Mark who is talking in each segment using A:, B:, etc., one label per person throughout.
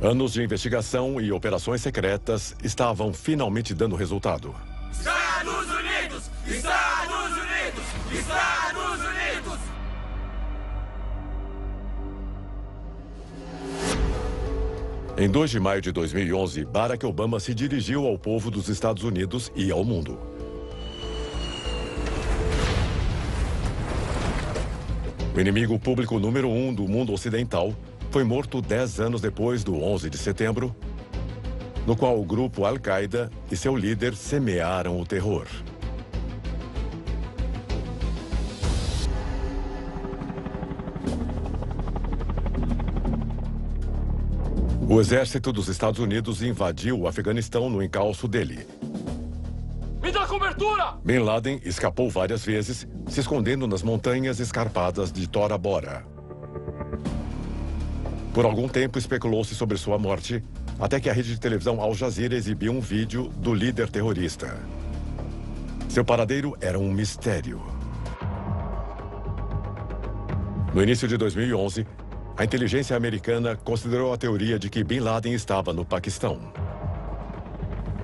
A: Anos de investigação e operações secretas estavam finalmente dando resultado.
B: Estados Unidos! Estados Unidos! Estados Unidos!
A: Em 2 de maio de 2011, Barack Obama se dirigiu ao povo dos Estados Unidos e ao mundo. O inimigo público número 1 do mundo ocidental foi morto 10 anos depois do 11 de setembro, no qual o grupo Al-Qaeda e seu líder semearam o terror. O exército dos Estados Unidos invadiu o Afeganistão no encalço dele.
B: Me dá cobertura!
A: Bin Laden escapou várias vezes, se escondendo nas montanhas escarpadas de Tora Bora. Por algum tempo especulou-se sobre sua morte, até que a rede de televisão Al Jazeera exibiu um vídeo do líder terrorista. Seu paradeiro era um mistério. No início de 2011, a inteligência americana considerou a teoria de que Bin Laden estava no Paquistão.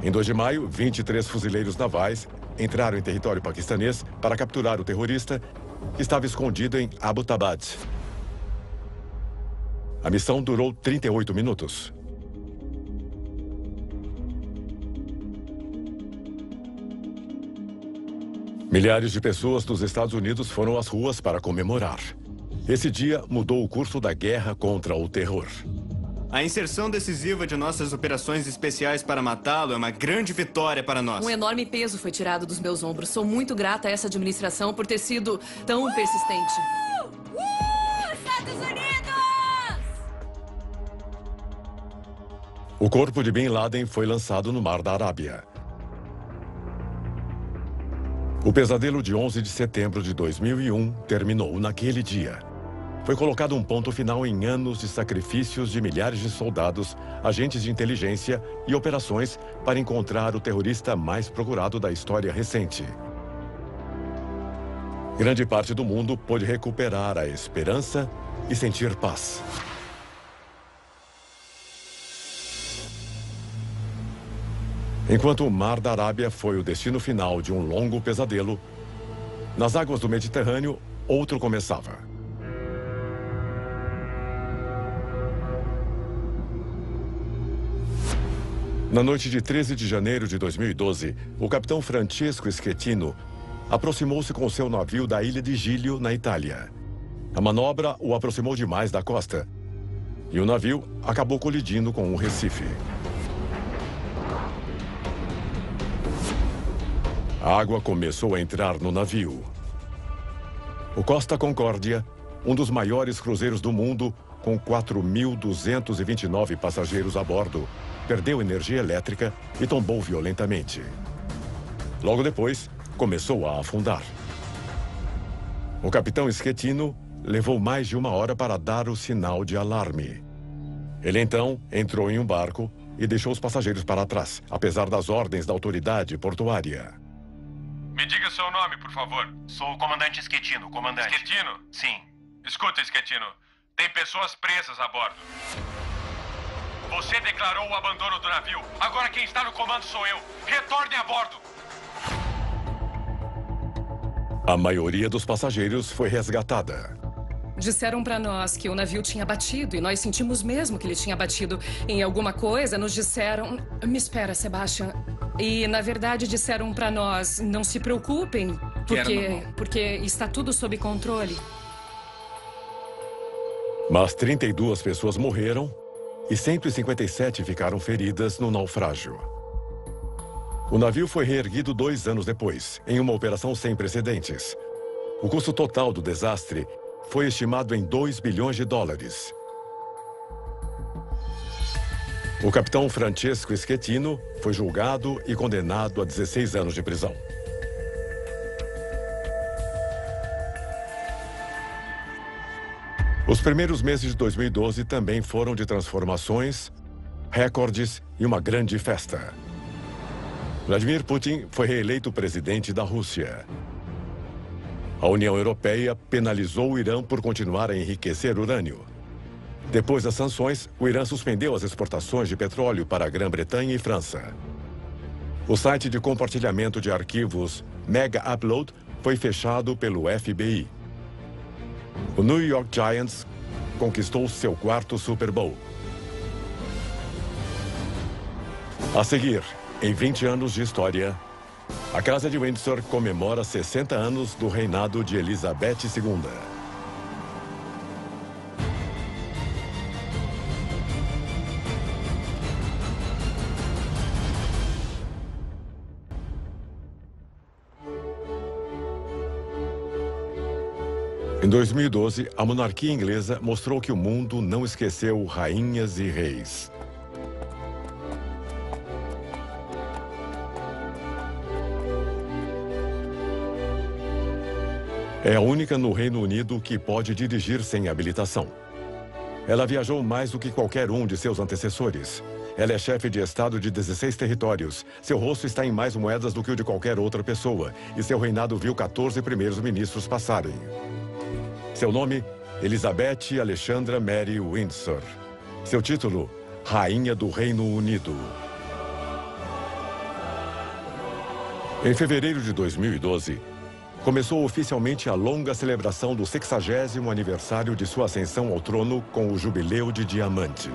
A: Em 2 de maio, 23 fuzileiros navais entraram em território paquistanês para capturar o terrorista, que estava escondido em Abbottabad. A missão durou 38 minutos. Milhares de pessoas dos Estados Unidos foram às ruas para comemorar. Esse dia mudou o curso da guerra contra o terror.
C: A inserção decisiva de nossas operações especiais para matá-lo é uma grande vitória para nós.
D: Um enorme peso foi tirado dos meus ombros. Sou muito grata a essa administração por ter sido tão persistente.
E: Estados Unidos!
A: O corpo de Bin Laden foi lançado no Mar da Arábia. O pesadelo de 11 de setembro de 2001 terminou naquele dia. Foi colocado um ponto final em anos de sacrifícios de milhares de soldados, agentes de inteligência e operações para encontrar o terrorista mais procurado da história recente. Grande parte do mundo pôde recuperar a esperança e sentir paz. Enquanto o Mar da Arábia foi o destino final de um longo pesadelo, nas águas do Mediterrâneo, outro começava. Na noite de 13 de janeiro de 2012, o capitão Francesco Schettino aproximou-se com seu navio da ilha de Giglio, na Itália. A manobra o aproximou demais da costa e o navio acabou colidindo com um recife. A água começou a entrar no navio. O Costa Concórdia, um dos maiores cruzeiros do mundo, com 4.229 passageiros a bordo, perdeu energia elétrica e tombou violentamente. Logo depois, começou a afundar. O capitão Schettino levou mais de 1 hora para dar o sinal de alarme. Ele então entrou em um barco e deixou os passageiros para trás, apesar das ordens da autoridade portuária.
F: Me diga seu nome, por favor.
G: Sou o comandante Schettino, comandante.
F: Schettino?
G: Sim.
F: Escuta, Schettino. Tem pessoas presas a bordo. Você declarou o abandono do navio. Agora quem está no comando sou eu. Retorne a bordo.
A: A maioria dos passageiros foi resgatada.
D: Disseram pra nós que o navio tinha batido e nós sentimos mesmo que ele tinha batido em alguma coisa. Nos disseram... Me espera, Sebastian. E, na verdade, disseram pra nós, não se preocupem, porque está tudo sob controle.
A: Mas 32 pessoas morreram e 157 ficaram feridas no naufrágio. O navio foi reerguido 2 anos depois, em uma operação sem precedentes. O custo total do desastre foi estimado em 2 bilhões de dólares. O capitão Francesco Schettino foi julgado e condenado a 16 anos de prisão. Os primeiros meses de 2012 também foram de transformações, recordes e uma grande festa. Vladimir Putin foi reeleito presidente da Rússia. A União Europeia penalizou o Irã por continuar a enriquecer urânio. Depois das sanções, o Irã suspendeu as exportações de petróleo para a Grã-Bretanha e França. O site de compartilhamento de arquivos Mega Upload foi fechado pelo FBI. O New York Giants conquistou seu 4º Super Bowl. A seguir, em 20 anos de história, a Casa de Windsor comemora 60 anos do reinado de Elizabeth II. Em 2012, a monarquia inglesa mostrou que o mundo não esqueceu rainhas e reis. É a única no Reino Unido que pode dirigir sem habilitação. Ela viajou mais do que qualquer um de seus antecessores. Ela é chefe de estado de 16 territórios. Seu rosto está em mais moedas do que o de qualquer outra pessoa. E seu reinado viu 14 primeiros ministros passarem. Seu nome, Elizabeth Alexandra Mary Windsor. Seu título, Rainha do Reino Unido. Em fevereiro de 2012, começou oficialmente a longa celebração do 60º aniversário de sua ascensão ao trono com o Jubileu de Diamante.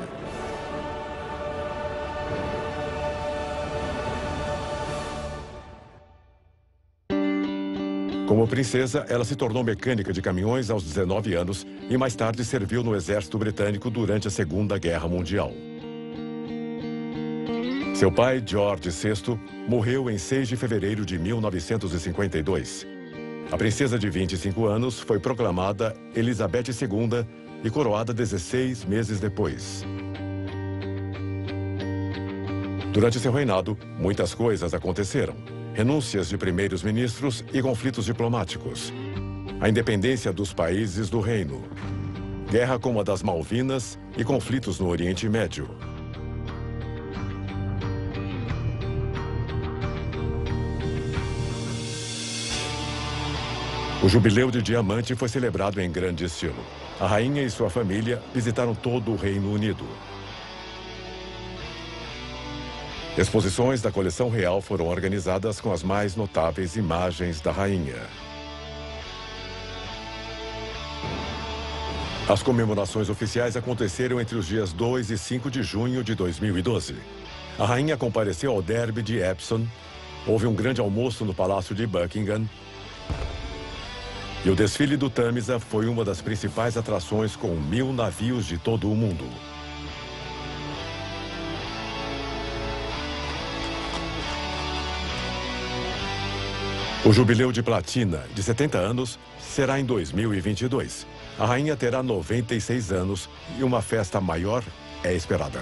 A: Como princesa, ela se tornou mecânica de caminhões aos 19 anos e mais tarde serviu no exército britânico durante a Segunda Guerra Mundial. Seu pai, George VI, morreu em 6 de fevereiro de 1952. A princesa de 25 anos foi proclamada Elizabeth II e coroada 16 meses depois. Durante seu reinado, muitas coisas aconteceram. Renúncias de primeiros ministros e conflitos diplomáticos. A independência dos países do reino. Guerra como a das Malvinas e conflitos no Oriente Médio. O Jubileu de Diamante foi celebrado em grande estilo. A rainha e sua família visitaram todo o Reino Unido. Exposições da coleção real foram organizadas com as mais notáveis imagens da rainha. As comemorações oficiais aconteceram entre os dias 2 e 5 de junho de 2012. A rainha compareceu ao Derby de Epsom, houve um grande almoço no Palácio de Buckingham, e o desfile do Tâmisa foi uma das principais atrações com 1000 navios de todo o mundo. O Jubileu de Platina, de 70 anos, será em 2022. A rainha terá 96 anos e uma festa maior é esperada.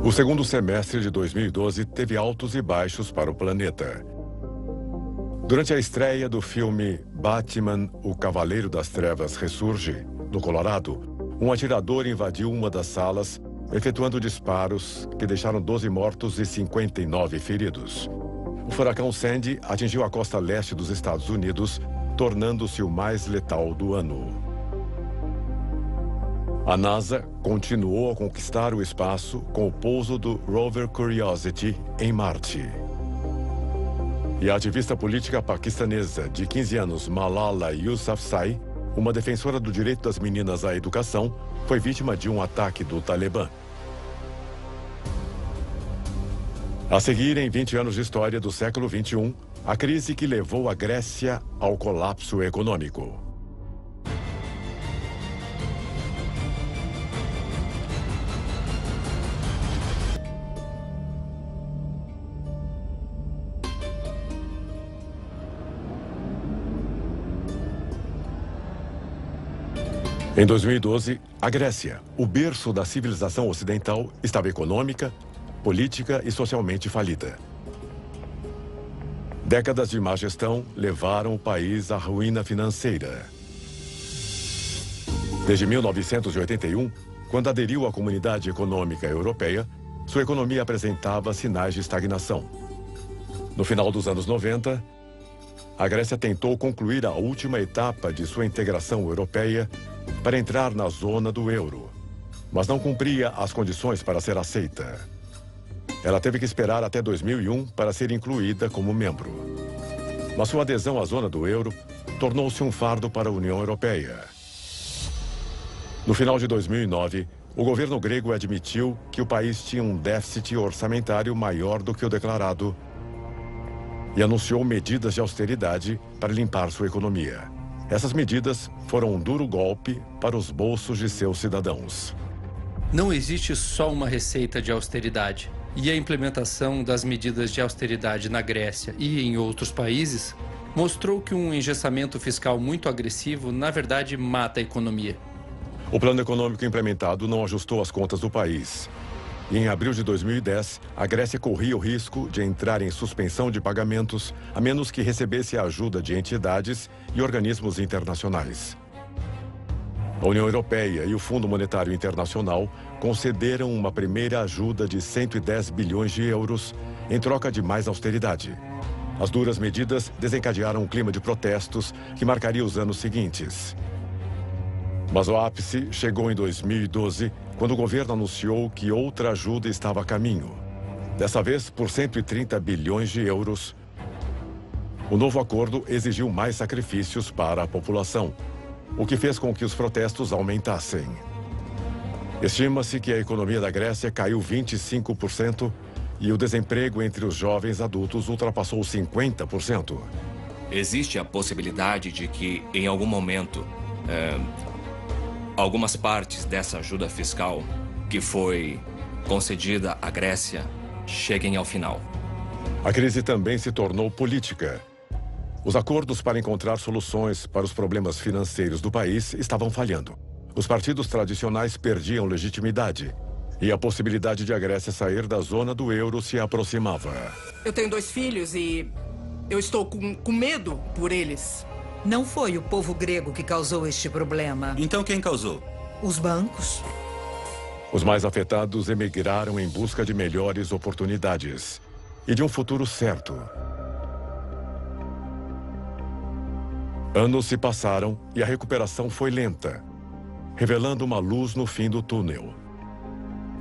A: O segundo semestre de 2012 teve altos e baixos para o planeta. Durante a estreia do filme Batman, o Cavaleiro das Trevas Ressurge, no Colorado, um atirador invadiu uma das salas, efetuando disparos que deixaram 12 mortos e 59 feridos. O furacão Sandy atingiu a costa leste dos Estados Unidos, tornando-se o mais letal do ano. A NASA continuou a conquistar o espaço com o pouso do Rover Curiosity em Marte. E a ativista política paquistanesa de 15 anos, Malala Yousafzai, uma defensora do direito das meninas à educação, foi vítima de um ataque do Talibã. A seguir, em 20 anos de história do século XXI, a crise que levou a Grécia ao colapso econômico. Em 2012, a Grécia, o berço da civilização ocidental, estava econômica, política e socialmente falida. Décadas de má gestão levaram o país à ruína financeira. Desde 1981, quando aderiu à Comunidade Econômica Europeia, sua economia apresentava sinais de estagnação. No final dos anos 90, a Grécia tentou concluir a última etapa de sua integração europeia para entrar na zona do euro, mas não cumpria as condições para ser aceita. Ela teve que esperar até 2001 para ser incluída como membro. Mas sua adesão à zona do euro tornou-se um fardo para a União Europeia. No final de 2009, o governo grego admitiu que o país tinha um déficit orçamentário maior do que o declarado e anunciou medidas de austeridade para limpar sua economia. Essas medidas foram um duro golpe para os bolsos de seus cidadãos.
H: Não existe só uma receita de austeridade. E a implementação das medidas de austeridade na Grécia e em outros países mostrou que um engessamento fiscal muito agressivo, na verdade, mata a economia.
A: O plano econômico implementado não ajustou as contas do país. E em abril de 2010, a Grécia corria o risco de entrar em suspensão de pagamentos, a menos que recebesse a ajuda de entidades e organismos internacionais. A União Europeia e o Fundo Monetário Internacional concederam uma primeira ajuda de 110 bilhões de euros em troca de mais austeridade. As duras medidas desencadearam um clima de protestos que marcaria os anos seguintes. Mas o ápice chegou em 2012, quando o governo anunciou que outra ajuda estava a caminho. Dessa vez, por 130 bilhões de euros. O novo acordo exigiu mais sacrifícios para a população, o que fez com que os protestos aumentassem. Estima-se que a economia da Grécia caiu 25% e o desemprego entre os jovens adultos ultrapassou 50%.
I: Existe a possibilidade de que, em algum momento, algumas partes dessa ajuda fiscal que foi concedida à Grécia cheguem ao final.
A: A crise também se tornou política. Os acordos para encontrar soluções para os problemas financeiros do país estavam falhando. Os partidos tradicionais perdiam legitimidade e a possibilidade de a Grécia sair da zona do euro se aproximava.
J: Eu tenho 2 filhos e eu estou com medo por eles.
K: Não foi o povo grego que causou este problema.
L: Então quem causou?
K: Os bancos.
A: Os mais afetados emigraram em busca de melhores oportunidades e de um futuro certo. Anos se passaram e a recuperação foi lenta, revelando uma luz no fim do túnel.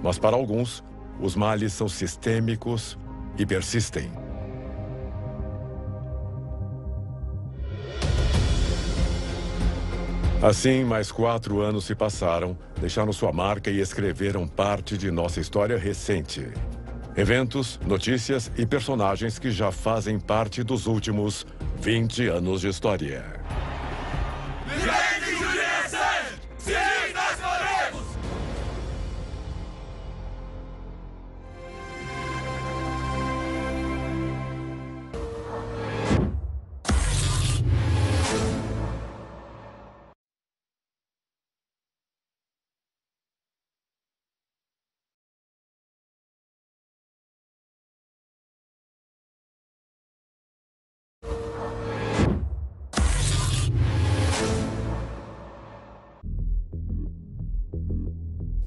A: Mas para alguns, os males são sistêmicos e persistem. Assim, mais 4 anos se passaram, deixaram sua marca e escreveram parte de nossa história recente. Eventos, notícias e personagens que já fazem parte dos últimos 20 anos de história.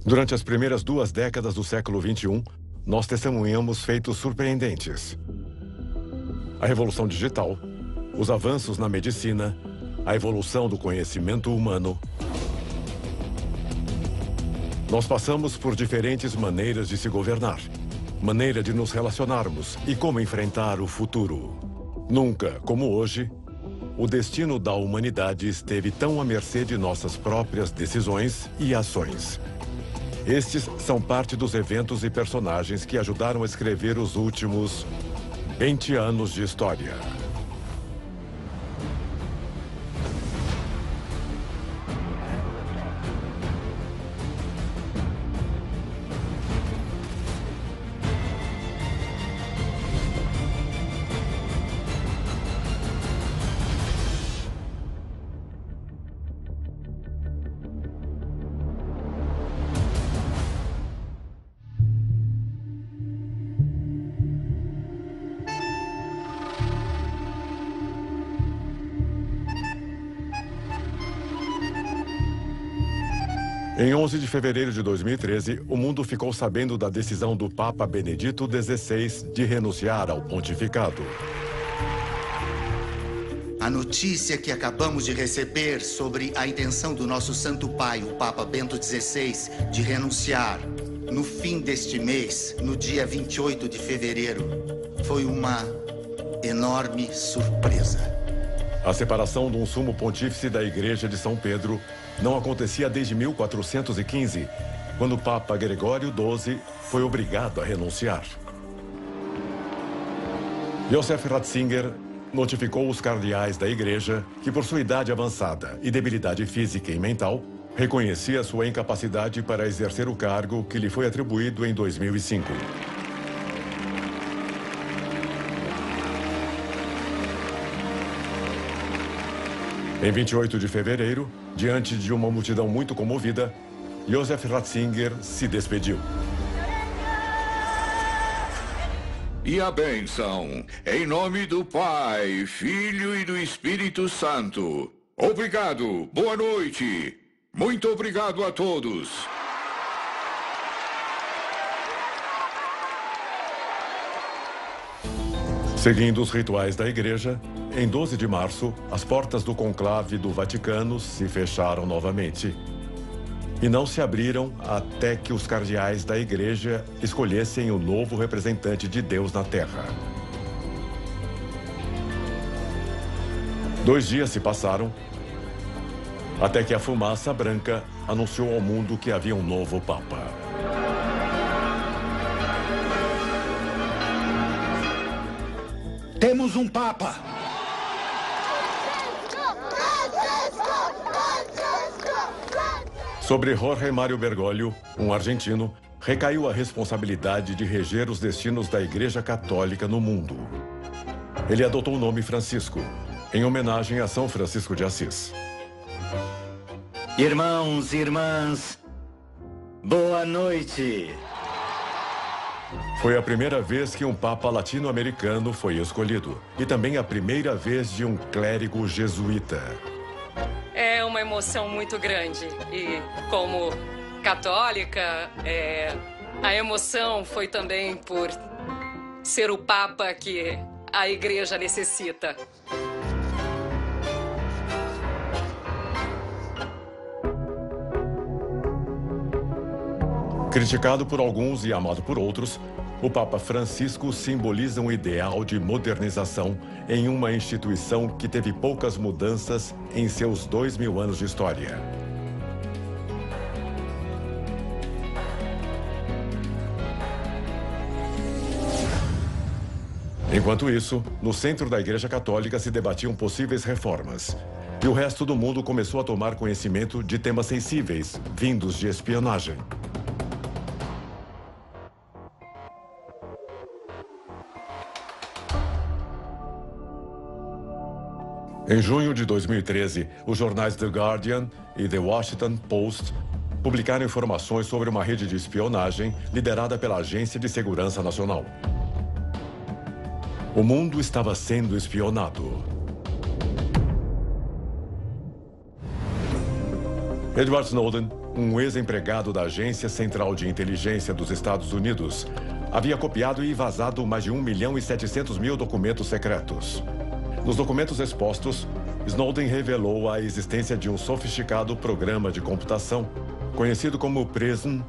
A: Durante as primeiras 2 décadas do século XXI, nós testemunhamos feitos surpreendentes. A revolução digital, os avanços na medicina, a evolução do conhecimento humano. Nós passamos por diferentes maneiras de se governar, maneira de nos relacionarmos e como enfrentar o futuro. Nunca, como hoje, o destino da humanidade esteve tão à mercê de nossas próprias decisões e ações. Estes são parte dos eventos e personagens que ajudaram a escrever os últimos 20 anos de história. Em 11 de fevereiro de 2013, o mundo ficou sabendo da decisão do Papa Benedito XVI de renunciar ao pontificado.
L: A notícia que acabamos de receber sobre a intenção do nosso Santo Pai, o Papa Bento XVI, de renunciar no fim deste mês, no dia 28 de fevereiro, foi uma enorme surpresa.
A: A separação de um sumo pontífice da Igreja de São Pedro não acontecia desde 1415, quando o Papa Gregório XII foi obrigado a renunciar. Josef Ratzinger notificou os cardeais da Igreja que, por sua idade avançada e debilidade física e mental, reconhecia sua incapacidade para exercer o cargo que lhe foi atribuído em 2005. Em 28 de fevereiro, diante de uma multidão muito comovida, Josef Ratzinger se despediu.
M: E a bênção, em nome do Pai, Filho e do Espírito Santo. Obrigado, boa noite. Muito obrigado a todos.
A: Seguindo os rituais da Igreja, em 12 de março, as portas do conclave do Vaticano se fecharam novamente. E não se abriram até que os cardeais da Igreja escolhessem o novo representante de Deus na Terra. 2 dias se passaram, até que a fumaça branca anunciou ao mundo que havia um novo Papa.
N: Temos um Papa!
A: Sobre Jorge Mário Bergoglio, um argentino, recaiu a responsabilidade de reger os destinos da Igreja Católica no mundo. Ele adotou o nome Francisco, em homenagem a São Francisco de Assis.
O: Irmãos e irmãs, boa noite!
A: Foi a primeira vez que um Papa latino-americano foi escolhido. E também a primeira vez de um clérigo jesuíta.
D: É uma emoção muito grande. E como católica, a emoção foi também por ser o Papa que a Igreja necessita.
A: Criticado por alguns e amado por outros, o Papa Francisco simboliza um ideal de modernização em uma instituição que teve poucas mudanças em seus 2000 anos de história. Enquanto isso, no centro da Igreja Católica se debatiam possíveis reformas. E o resto do mundo começou a tomar conhecimento de temas sensíveis, vindos de espionagem. Em junho de 2013, os jornais The Guardian e The Washington Post publicaram informações sobre uma rede de espionagem liderada pela Agência de Segurança Nacional. O mundo estava sendo espionado. Edward Snowden, um ex-empregado da Agência Central de Inteligência dos Estados Unidos, havia copiado e vazado mais de 1.700.000 documentos secretos. Nos documentos expostos, Snowden revelou a existência de um sofisticado programa de computação, conhecido como PRISM,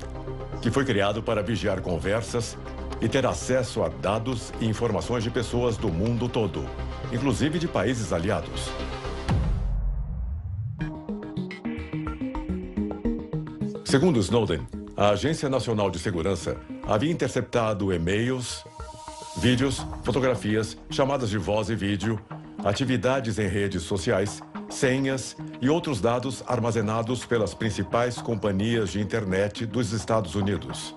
A: que foi criado para vigiar conversas e ter acesso a dados e informações de pessoas do mundo todo, inclusive de países aliados. Segundo Snowden, a Agência Nacional de Segurança havia interceptado e-mails, vídeos, fotografias, chamadas de voz e vídeo, atividades em redes sociais, senhas e outros dados armazenados pelas principais companhias de internet dos Estados Unidos.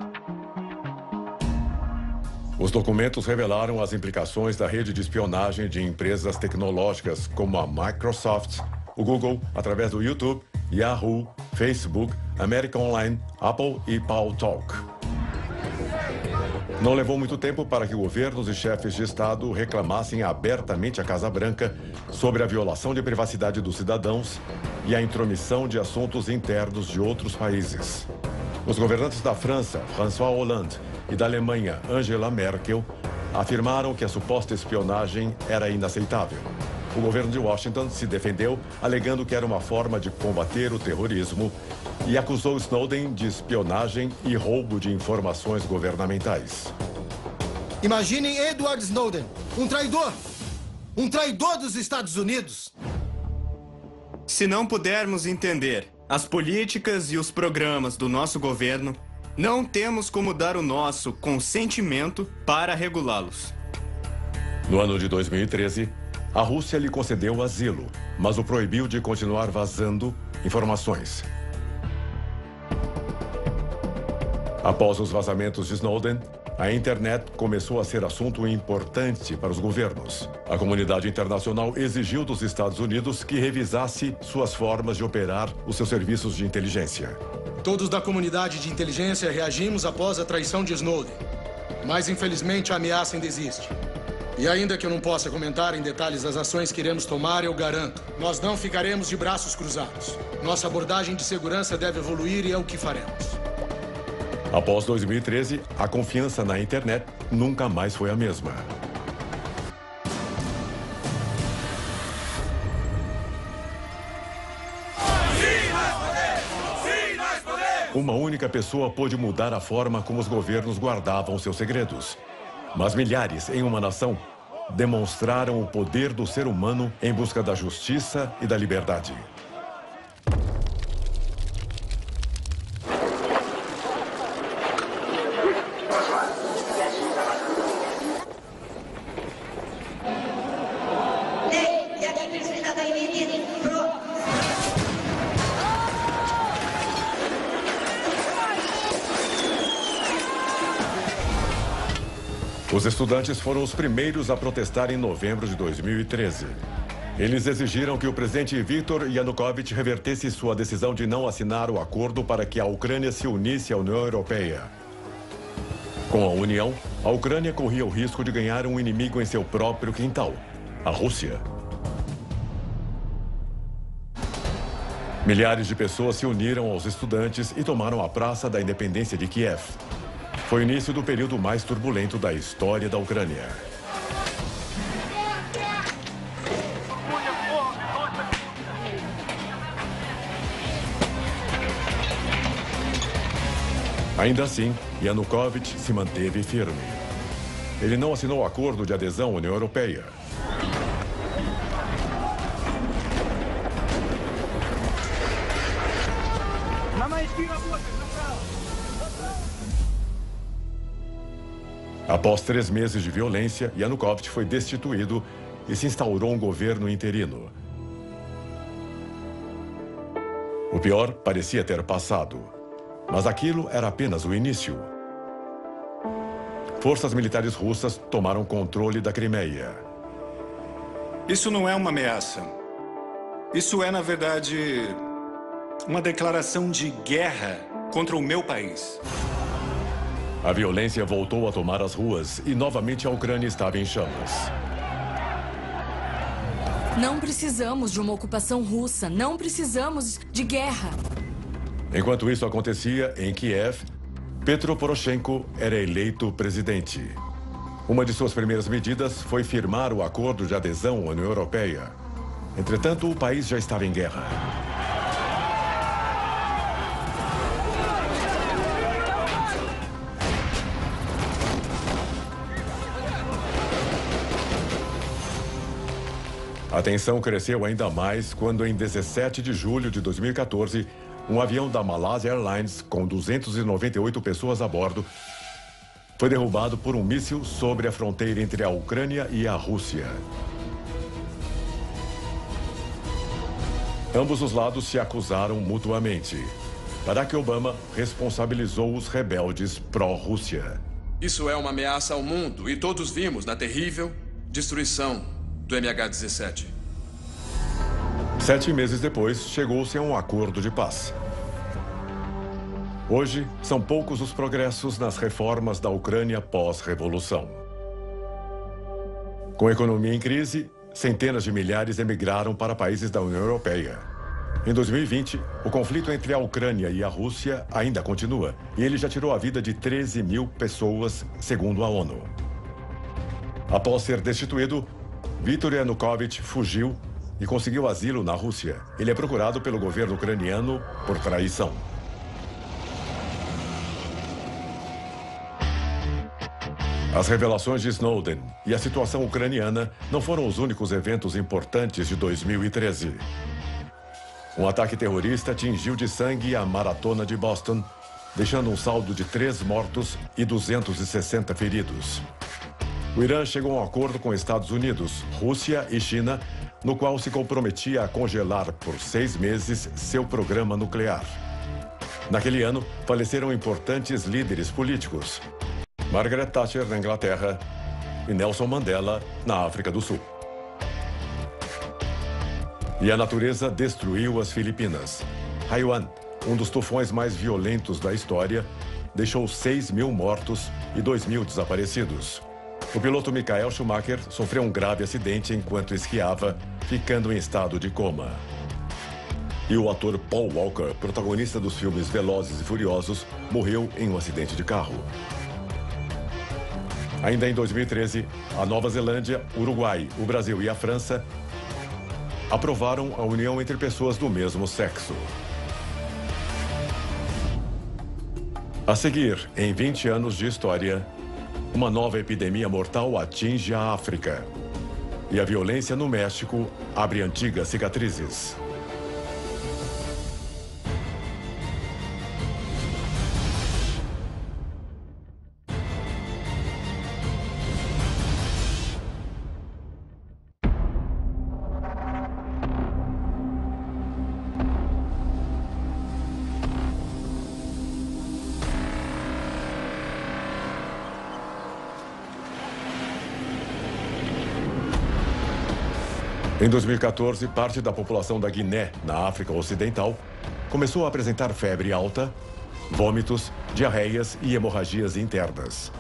A: Os documentos revelaram as implicações da rede de espionagem de empresas tecnológicas como a Microsoft, o Google, através do YouTube, Yahoo, Facebook, American Online, Apple e Paltalk. Não levou muito tempo para que governos e chefes de Estado reclamassem abertamente à Casa Branca sobre a violação de privacidade dos cidadãos e a intromissão de assuntos internos de outros países. Os governantes da França, François Hollande, e da Alemanha, Angela Merkel, afirmaram que a suposta espionagem era inaceitável. O governo de Washington se defendeu, alegando que era uma forma de combater o terrorismo e acusou Snowden de espionagem e roubo de informações governamentais.
N: Imaginem Edward Snowden, um traidor! Um traidor dos Estados Unidos!
C: Se não pudermos entender as políticas e os programas do nosso governo, não temos como dar o nosso consentimento para regulá-los.
A: No ano de 2013, a Rússia lhe concedeu asilo, mas o proibiu de continuar vazando informações. Após os vazamentos de Snowden, a internet começou a ser assunto importante para os governos. A comunidade internacional exigiu dos Estados Unidos que revisasse suas formas de operar os seus serviços de inteligência.
P: Todos da comunidade de inteligência reagimos após a traição de Snowden. Mas, infelizmente, a ameaça ainda existe. E ainda que eu não possa comentar em detalhes as ações que iremos tomar, eu garanto, nós não ficaremos de braços cruzados. Nossa abordagem de segurança deve evoluir e é o que faremos.
A: Após 2013, a confiança na internet nunca mais foi a mesma. Uma única pessoa pôde mudar a forma como os governos guardavam seus segredos. Mas milhares em uma nação demonstraram o poder do ser humano em busca da justiça e da liberdade. Os estudantes foram os primeiros a protestar em novembro de 2013. Eles exigiram que o presidente Viktor Yanukovych revertesse sua decisão de não assinar o acordo para que a Ucrânia se unisse à União Europeia. Com a união, a Ucrânia corria o risco de ganhar um inimigo em seu próprio quintal, a Rússia. Milhares de pessoas se uniram aos estudantes e tomaram a Praça da Independência de Kiev. Foi o início do período mais turbulento da história da Ucrânia. Ainda assim, Yanukovych se manteve firme. Ele não assinou o acordo de adesão à União Europeia. Após 3 meses de violência, Yanukovych foi destituído e se instaurou um governo interino. O pior parecia ter passado, mas aquilo era apenas o início. Forças militares russas tomaram controle da Crimeia.
Q: Isso não é uma ameaça. Isso é, na verdade, uma declaração de guerra contra o meu país.
A: A violência voltou a tomar as ruas e novamente a Ucrânia estava em chamas.
R: Não precisamos de uma ocupação russa. Não precisamos de guerra.
A: Enquanto isso acontecia, em Kiev, Petro Poroshenko era eleito presidente. Uma de suas primeiras medidas foi firmar o acordo de adesão à União Europeia. Entretanto, o país já estava em guerra. A tensão cresceu ainda mais quando, em 17 de julho de 2014, um avião da Malaysia Airlines, com 298 pessoas a bordo, foi derrubado por um míssil sobre a fronteira entre a Ucrânia e a Rússia. Ambos os lados se acusaram mutuamente. Barack Obama responsabilizou os rebeldes pró-Rússia.
S: Isso é uma ameaça ao mundo e todos vimos na terrível destruição do MH17.
A: 7 meses depois, chegou-se a um acordo de paz. Hoje, são poucos os progressos nas reformas da Ucrânia pós-revolução. Com a economia em crise, centenas de milhares emigraram para países da União Europeia. Em 2020, o conflito entre a Ucrânia e a Rússia ainda continua, e ele já tirou a vida de 13 mil pessoas, segundo a ONU. Após ser destituído, Viktor Yanukovych fugiu e conseguiu asilo na Rússia. Ele é procurado pelo governo ucraniano por traição. As revelações de Snowden e a situação ucraniana não foram os únicos eventos importantes de 2013. Um ataque terrorista tingiu de sangue a maratona de Boston, deixando um saldo de 3 mortos e 260 feridos. O Irã chegou a um acordo com Estados Unidos, Rússia e China, no qual se comprometia a congelar por 6 meses seu programa nuclear. Naquele ano, faleceram importantes líderes políticos. Margaret Thatcher, na Inglaterra, e Nelson Mandela, na África do Sul. E a natureza destruiu as Filipinas. Haiyan, um dos tufões mais violentos da história, deixou 6 mil mortos e 2 mil desaparecidos. O piloto Michael Schumacher sofreu um grave acidente enquanto esquiava, ficando em estado de coma. E o ator Paul Walker, protagonista dos filmes Velozes e Furiosos, morreu em um acidente de carro. Ainda em 2013, a Nova Zelândia, o Uruguai, o Brasil e a França aprovaram a união entre pessoas do mesmo sexo. A seguir, em 20 anos de história, uma nova epidemia mortal atinge a África. E a violência no México abre antigas cicatrizes. Em 2014, parte da população da Guiné, na África Ocidental, começou a apresentar febre alta, vômitos, diarreias e hemorragias internas.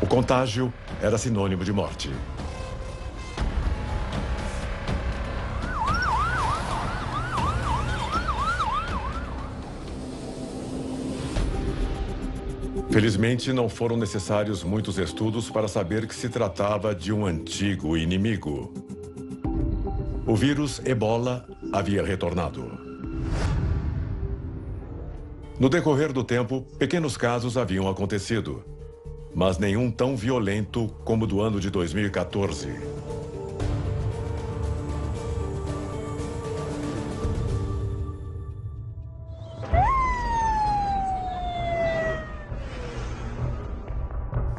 A: O contágio era sinônimo de morte. Felizmente, não foram necessários muitos estudos para saber que se tratava de um antigo inimigo. O vírus Ebola havia retornado. No decorrer do tempo, pequenos casos haviam acontecido, mas nenhum tão violento como o do ano de 2014.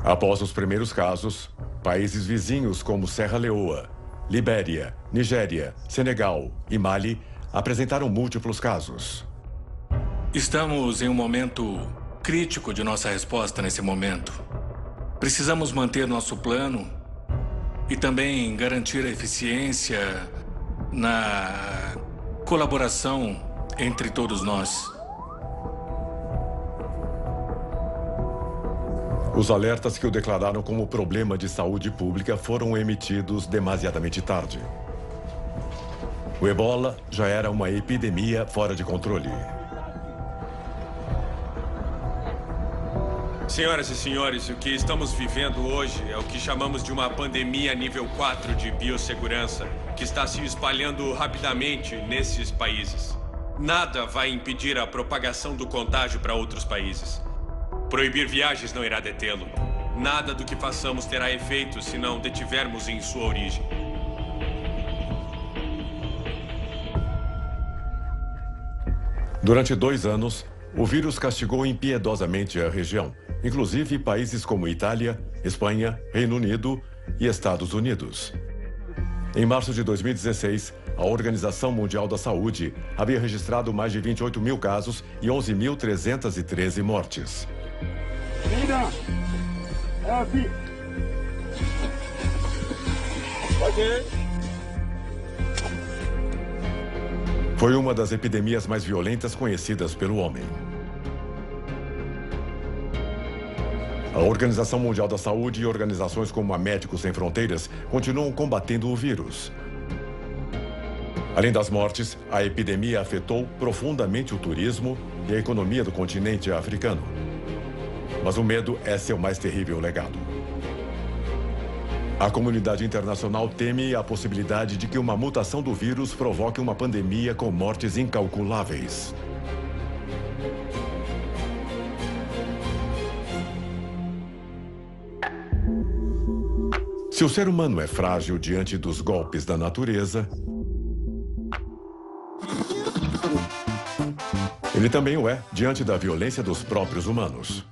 A: Após os primeiros casos, países vizinhos como Serra Leoa, Libéria, Nigéria, Senegal e Mali apresentaram múltiplos casos.
F: Estamos em um momento crítico de nossa resposta nesse momento. Precisamos manter nosso plano e também garantir a eficiência na colaboração entre todos nós.
A: Os alertas que o declararam como problema de saúde pública foram emitidos demasiadamente tarde. O Ebola já era uma epidemia fora de controle.
T: Senhoras e senhores, o que estamos vivendo hoje é o que chamamos de uma pandemia nível 4 de biossegurança, que está se espalhando rapidamente nesses países. Nada vai impedir a propagação do contágio para outros países. Proibir viagens não irá detê-lo. Nada do que façamos terá efeito se não detivermos em sua origem.
A: Durante 2 anos, o vírus castigou impiedosamente a região, inclusive países como Itália, Espanha, Reino Unido e Estados Unidos. Em março de 2016, a Organização Mundial da Saúde havia registrado mais de 28 mil casos e 11.313 mortes. Foi uma das epidemias mais violentas conhecidas pelo homem. A Organização Mundial da Saúde e organizações como a Médicos Sem Fronteiras continuam combatendo o vírus. Além das mortes, a epidemia afetou profundamente o turismo e a economia do continente africano. Mas o medo é seu mais terrível legado. A comunidade internacional teme a possibilidade de que uma mutação do vírus provoque uma pandemia com mortes incalculáveis. Se o ser humano é frágil diante dos golpes da natureza, ele também o é diante da violência dos próprios humanos.